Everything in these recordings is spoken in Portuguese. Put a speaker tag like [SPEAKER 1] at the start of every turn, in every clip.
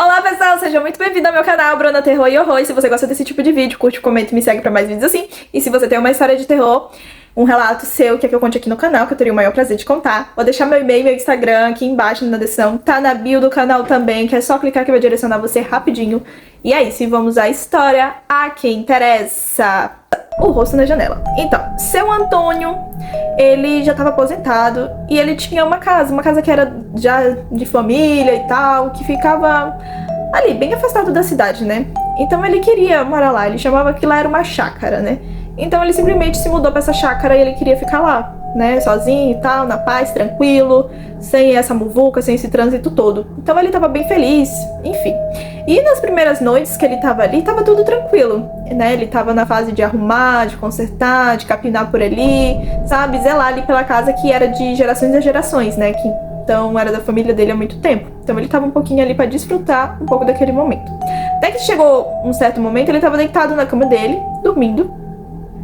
[SPEAKER 1] Olá pessoal, seja muito bem-vindo ao meu canal Bruna Terror e Horror. E se você gosta desse tipo de vídeo, curte, comenta e me segue pra mais vídeos assim. E se você tem uma história de terror, um relato seu que é que eu conte aqui no canal, que eu teria o maior prazer de contar, vou deixar meu e-mail e meu Instagram aqui embaixo na descrição, tá na bio do canal também, que é só clicar que vai direcionar você rapidinho. E é isso, e vamos à história a quem interessa. O rosto na janela. Então, seu Antônio, ele já estava aposentado e ele tinha uma casa que era já de família e tal, que ficava ali, bem afastado da cidade, né? Então ele queria morar lá, ele chamava que lá era uma chácara, né? Então ele simplesmente se mudou pra essa chácara e ele queria ficar lá, né? Sozinho e tal, na paz, tranquilo, sem essa muvuca, sem esse trânsito todo. Então ele tava bem feliz, enfim. E nas primeiras noites que ele tava ali, tava tudo tranquilo, né? Ele tava na fase de arrumar, de consertar, de capinar por ali, sabe? Zelar ali pela casa que era de gerações a gerações, né? Que então era da família dele há muito tempo. Então ele tava um pouquinho ali pra desfrutar um pouco daquele momento. Até que chegou um certo momento, ele tava deitado na cama dele, dormindo,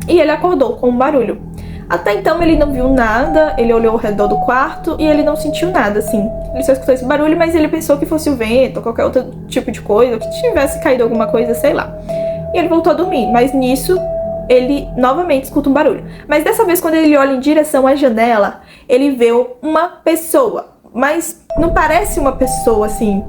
[SPEAKER 1] e ele acordou com um barulho. Até então ele não viu nada, ele olhou ao redor do quarto e ele não sentiu nada, assim. Ele só escutou esse barulho, mas ele pensou que fosse o vento ou qualquer outro tipo de coisa, ou que tivesse caído alguma coisa, sei lá. E ele voltou a dormir, mas nisso ele novamente escuta um barulho. Mas dessa vez, quando ele olha em direção à janela, ele vê uma pessoa. Mas não parece uma pessoa, assim,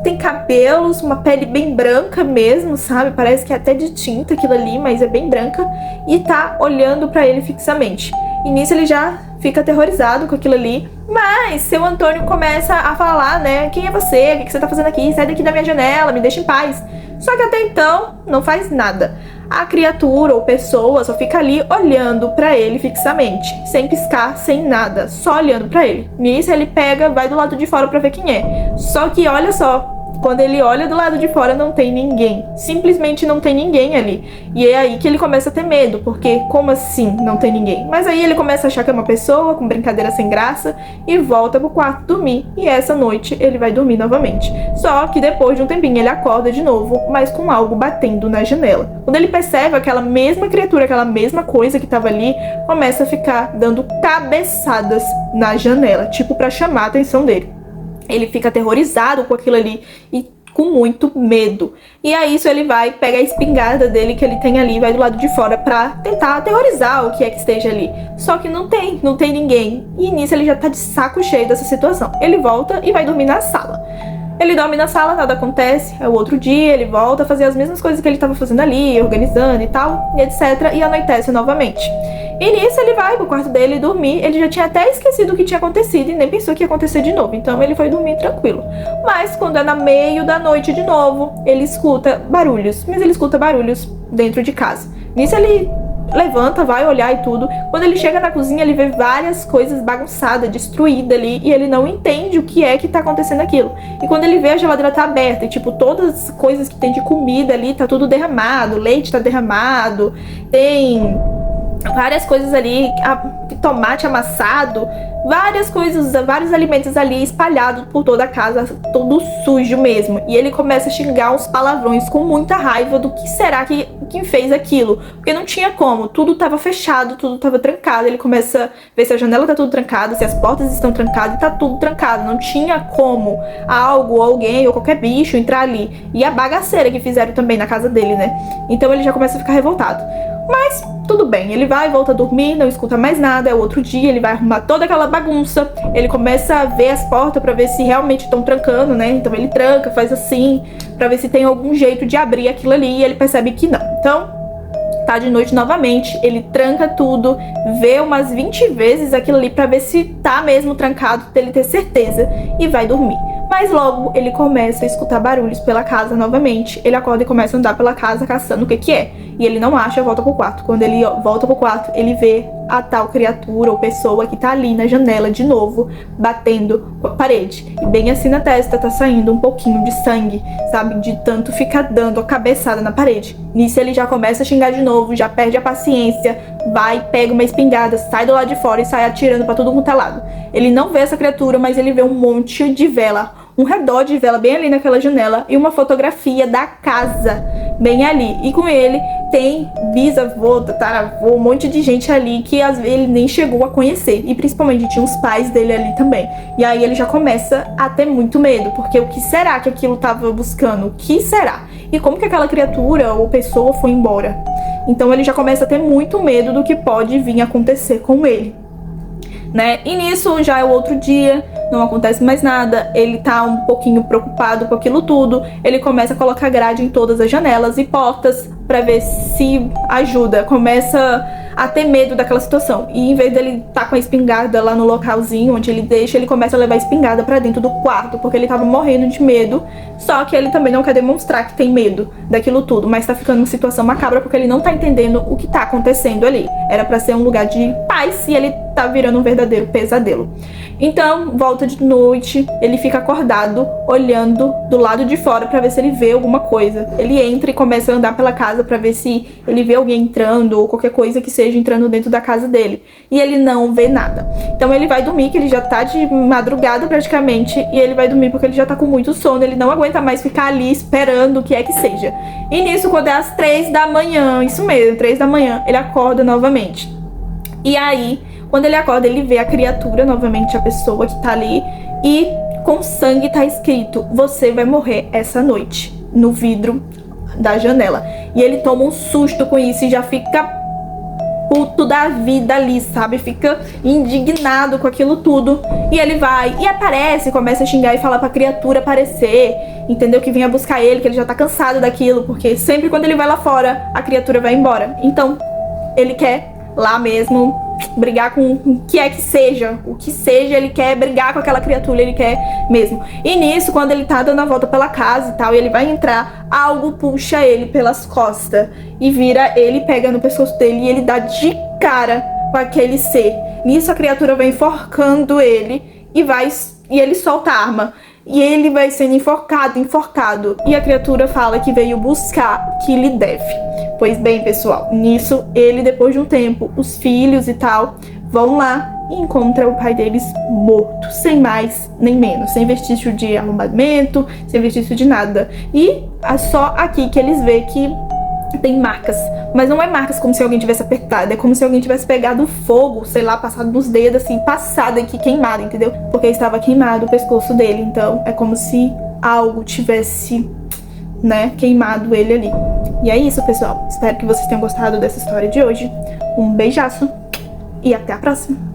[SPEAKER 1] tem cabelos, uma pele bem branca mesmo, sabe? Parece que é até de tinta aquilo ali, mas é bem branca. E tá olhando pra ele fixamente. E nisso ele já fica aterrorizado com aquilo ali. Mas seu Antônio começa a falar, né? Quem é você? O que você tá fazendo aqui? Sai daqui da minha janela, me deixa em paz. Só que até então não faz nada. A criatura ou pessoa só fica ali olhando pra ele fixamente, sem piscar, sem nada, só olhando pra ele. Nisso ele pega, vai do lado de fora pra ver quem é. Só que olha só, quando ele olha do lado de fora não tem ninguém, simplesmente não tem ninguém ali. E é aí que ele começa a ter medo, porque como assim não tem ninguém? Mas aí ele começa a achar que é uma pessoa com brincadeira sem graça e volta pro quarto dormir. E essa noite ele vai dormir novamente. Só que depois de um tempinho ele acorda de novo, mas com algo batendo na janela. Quando ele percebe aquela mesma criatura, aquela mesma coisa que tava ali, começa a ficar dando cabeçadas na janela, tipo pra chamar a atenção dele. Ele fica aterrorizado com aquilo ali e com muito medo. E aí isso ele vai, pega a espingarda dele que ele tem ali, vai do lado de fora pra tentar aterrorizar o que é que esteja ali. Só que não tem ninguém. E nisso ele já tá de saco cheio dessa situação. Ele volta e vai dormir na sala. Ele dorme na sala, nada acontece, é o outro dia, ele volta a fazer as mesmas coisas que ele estava fazendo ali, organizando e tal, e etc, e anoitece novamente. E nisso ele vai pro quarto dele dormir, ele já tinha até esquecido o que tinha acontecido e nem pensou que ia acontecer de novo, então ele foi dormir tranquilo. Mas quando é no meio da noite de novo, ele escuta barulhos, mas ele escuta barulhos dentro de casa. Nisso ele levanta, vai olhar e tudo. Quando ele chega na cozinha, ele vê várias coisas bagunçadas, destruídas ali, e ele não entende o que é que tá acontecendo aquilo. E quando ele vê, a geladeira tá aberta, e tipo, todas as coisas que tem de comida ali, tá tudo derramado, leite tá derramado, tem várias coisas ali, tomate amassado, várias coisas, vários alimentos ali espalhados por toda a casa, todo sujo mesmo. E ele começa a xingar uns palavrões com muita raiva do que será que quem fez aquilo, porque não tinha como, tudo tava fechado, tudo tava trancado. Ele começa a ver se a janela tá tudo trancada, se as portas estão trancadas, e tá tudo trancado, não tinha como algo, alguém ou qualquer bicho entrar ali. E a bagaceira que fizeram também na casa dele, né? Então ele já começa a ficar revoltado. Mas tudo bem, ele vai, volta a dormir, não escuta mais nada, é outro dia, ele vai arrumar toda aquela bagunça, ele começa a ver as portas pra ver se realmente estão trancando, né? Então ele tranca, faz assim, pra ver se tem algum jeito de abrir aquilo ali, e ele percebe que não. Então, tá de noite novamente, ele tranca tudo, vê umas 20 vezes aquilo ali pra ver se tá mesmo trancado, pra ele ter certeza, e vai dormir. Mas logo ele começa a escutar barulhos pela casa novamente. Ele acorda e começa a andar pela casa caçando o que é. E ele não acha, volta pro quarto. Quando ele volta pro quarto, ele vê a tal criatura ou pessoa que tá ali na janela de novo, batendo com a parede. E bem assim na testa tá saindo um pouquinho de sangue, sabe? De tanto ficar dando a cabeçada na parede. Nisso ele já começa a xingar de novo, já perde a paciência, vai, pega uma espingarda, sai do lado de fora e sai atirando pra todo quanto é lado. Ele não vê essa criatura, mas ele vê um monte de vela, um redor de vela bem ali naquela janela e uma fotografia da casa bem ali. E com ele tem bisavô, tataravô, um monte de gente ali que às vezes ele nem chegou a conhecer. E principalmente tinha os pais dele ali também. E aí ele já começa a ter muito medo, porque o que será que aquilo tava buscando? O que será? E como que aquela criatura ou pessoa foi embora? Então ele já começa a ter muito medo do que pode vir a acontecer com ele, né? E nisso já é o outro dia, não acontece mais nada, ele tá um pouquinho preocupado com aquilo tudo, ele começa a colocar grade em todas as janelas e portas pra ver se ajuda, começa a ter medo daquela situação. E em vez dele tá com a espingarda lá no localzinho onde ele deixa, ele começa a levar a espingarda pra dentro do quarto, porque ele tava morrendo de medo, só que ele também não quer demonstrar que tem medo daquilo tudo, mas tá ficando uma situação macabra porque ele não tá entendendo o que tá acontecendo ali. Era pra ser um lugar de paz e ele tá virando um verdadeiro pesadelo. Então, volta de noite, ele fica acordado, olhando do lado de fora pra ver se ele vê alguma coisa. Ele entra e começa a andar pela casa pra ver se ele vê alguém entrando ou qualquer coisa que seja entrando dentro da casa dele. E ele não vê nada. Então ele vai dormir, que ele já tá de madrugada praticamente, e ele vai dormir porque ele já tá com muito sono, ele não aguenta mais ficar ali esperando o que é que seja. E nisso, quando é às 3 da manhã, isso mesmo, 3 da manhã, ele acorda novamente. E aí, quando ele acorda, ele vê a criatura, novamente a pessoa que tá ali, e com sangue tá escrito: você vai morrer essa noite, no vidro da janela. E ele toma um susto com isso e já fica puto da vida ali, sabe? Fica indignado com aquilo tudo. E ele vai e aparece, começa a xingar e falar pra criatura aparecer, entendeu? Que vinha buscar ele, que ele já tá cansado daquilo, porque sempre quando ele vai lá fora, a criatura vai embora. Então, ele quer lá mesmo brigar com o que é que seja, o que seja, ele quer brigar com aquela criatura, ele quer mesmo. E nisso, quando ele tá dando a volta pela casa e tal, e ele vai entrar, algo puxa ele pelas costas e vira ele, pega no pescoço dele e ele dá de cara com aquele ser. Nisso a criatura vai enforcando ele e ele solta a arma. E ele vai sendo enforcado. E a criatura fala que veio buscar o que lhe deve. Pois bem, pessoal, nisso ele, depois de um tempo, os filhos e tal, vão lá e encontram o pai deles morto, sem mais nem menos, sem vestígio de arrombamento, sem vestígio de nada. E é só aqui que eles veem que tem marcas, mas não é marcas como se alguém tivesse apertado, é como se alguém tivesse pegado fogo, sei lá, passado nos dedos assim, passado aqui, queimado, entendeu? Porque estava queimado o pescoço dele, então é como se algo tivesse, né, queimado ele ali. E é isso, pessoal, espero que vocês tenham gostado dessa história de hoje. Um beijaço e até a próxima!